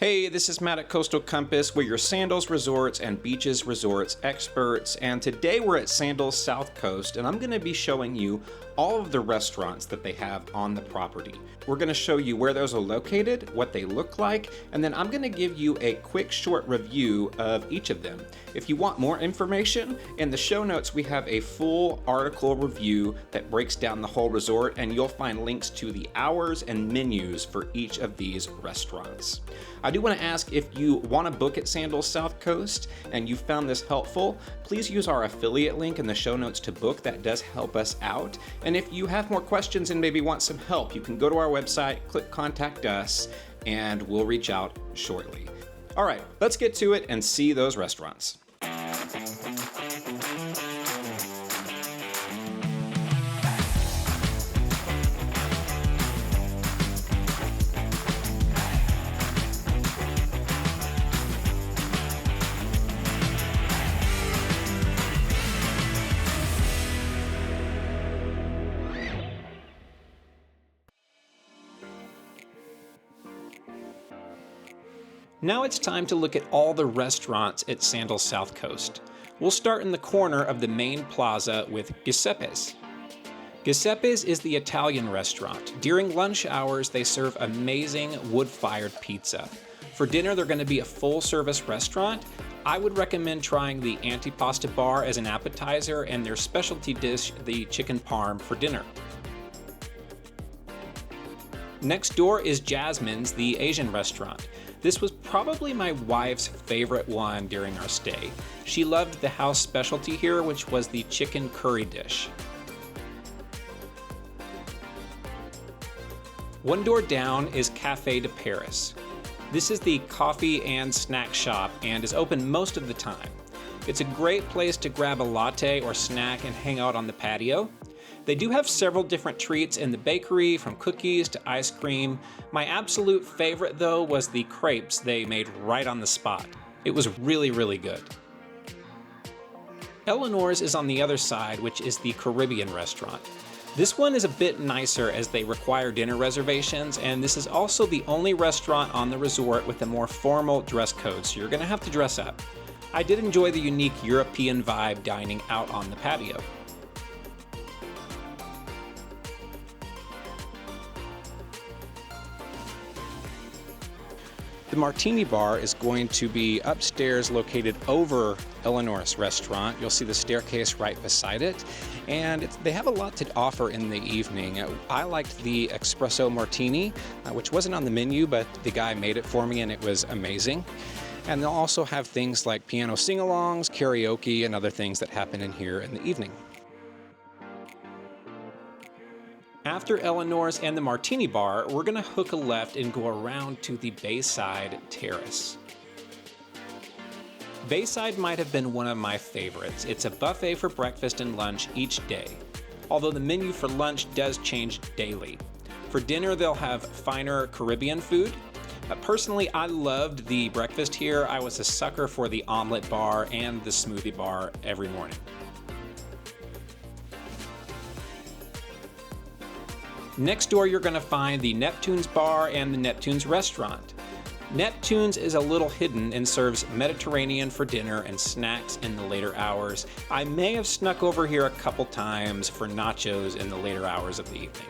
Hey, this is Matt at Coastal Compass. We're your Sandals Resorts and Beaches Resorts experts, and today we're at Sandals South Coast, and I'm going to be showing you all of the restaurants that they have on the property. We're going to show you where those are located, what they look like, and then I'm going to give you a quick short review of each of them. If you want more information, in the show notes we have a full article review that breaks down the whole resort, and you'll find links to the hours and menus for each of these restaurants. I do want to ask, if you want to book at Sandals South Coast and you found this helpful, please use our affiliate link in the show notes to book. That does help us out. And if you have more questions and maybe want some help, you can go to our website, click Contact Us, and we'll reach out shortly. All right, let's get to it and see those restaurants. Now it's time to look at all the restaurants at Sandals South Coast. We'll start in the corner of the main plaza with Guiseppe's. Guiseppe's is the Italian restaurant. During lunch hours, they serve amazing wood-fired pizza. For dinner, they're going to be a full-service restaurant. I would recommend trying the antipasta bar as an appetizer and their specialty dish, the chicken parm, for dinner. Next door is Jasmines, the Asian restaurant. This was probably my wife's favorite one during our stay. She loved the house specialty here, which was the chicken curry dish. One door down is Café de Paris. This is the coffee and snack shop and is open most of the time. It's a great place to grab a latte or snack and hang out on the patio. They do have several different treats in the bakery, from cookies to ice cream. My absolute favorite, though, was the crepes they made right on the spot. It was really, really good. Elenors is on the other side, which is the Caribbean restaurant. This one is a bit nicer as they require dinner reservations, and this is also the only restaurant on the resort with a more formal dress code, so you're going to have to dress up. I did enjoy the unique European vibe dining out on the patio. The Martini Bar is going to be upstairs, located over Elenors restaurant. You'll see the staircase right beside it, and they have a lot to offer in the evening. I liked the espresso martini, which wasn't on the menu, but the guy made it for me and it was amazing. And they'll also have things like piano sing-alongs, karaoke, and other things that happen in here in the evening. After Elenors and the Martini Bar, we're going to hook a left and go around to the Bayside Terrace. Bayside might have been one of my favorites. It's a buffet for breakfast and lunch each day, although the menu for lunch does change daily. For dinner, they'll have finer Caribbean food. Personally, I loved the breakfast here. I was a sucker for the omelet bar and the smoothie bar every morning. Next door, you're going to find the Neptune's bar and the Neptune's restaurant. Neptune's is a little hidden and serves Mediterranean for dinner and snacks in the later hours. I may have snuck over here a couple times for nachos in the later hours of the evening.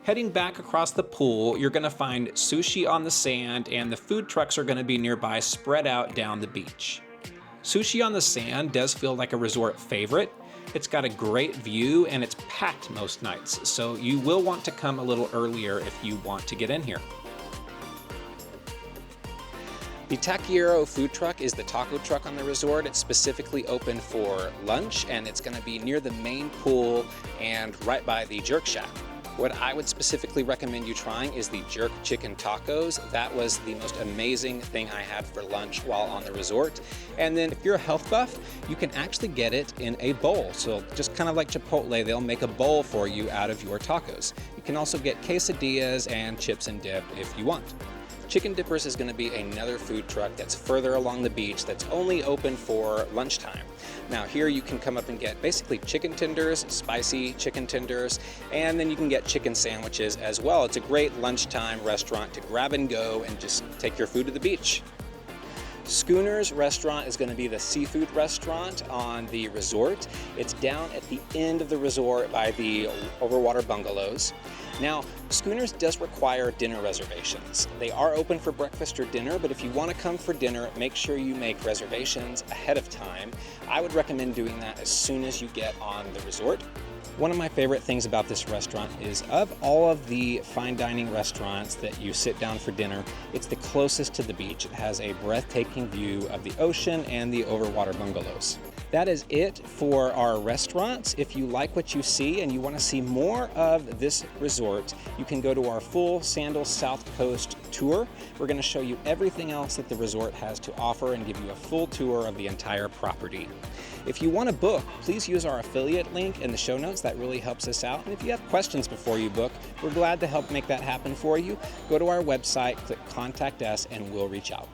Heading back across the pool, you're going to find Sushi on the Sand, and the food trucks are going to be nearby, spread out down the beach. Sushi on the Sand does feel like a resort favorite. It's got a great view and it's packed most nights, so you will want to come a little earlier if you want to get in here. The Taquiero food truck is the taco truck on the resort. It's specifically open for lunch, and it's going to be near the main pool and right by the jerk shack. What I would specifically recommend you trying is the jerk chicken tacos. That was the most amazing thing I had for lunch while on the resort. And then if you're a health buff, you can actually get it in a bowl. So just kind of like Chipotle, they'll make a bowl for you out of your tacos. You can also get quesadillas and chips and dip if you want. Chicken Dippers is going to be another food truck that's further along the beach that's only open for lunchtime. Now here you can come up and get basically chicken tenders, spicy chicken tenders, and then you can get chicken sandwiches as well. It's a great lunchtime restaurant to grab and go and just take your food to the beach. Schooners restaurant is going to be the seafood restaurant on the resort. It's down at the end of the resort by the overwater bungalows. Now, Schooners does require dinner reservations. They are open for breakfast or dinner, but if you want to come for dinner, make sure you make reservations ahead of time. I would recommend doing that as soon as you get on the resort. One of my favorite things about this restaurant is of all of the fine dining restaurants that you sit down for dinner, it's the closest to the beach. It has a breathtaking view of the ocean and the overwater bungalows. That is it for our restaurants. If you like what you see and you want to see more of this resort, you can go to our full Sandals South Coast tour. We're going to show you everything else that the resort has to offer and give you a full tour of the entire property. If you want to book, please use our affiliate link in the show notes. That really helps us out. And if you have questions before you book, we're glad to help make that happen for you. Go to our website, click Contact Us, and we'll reach out.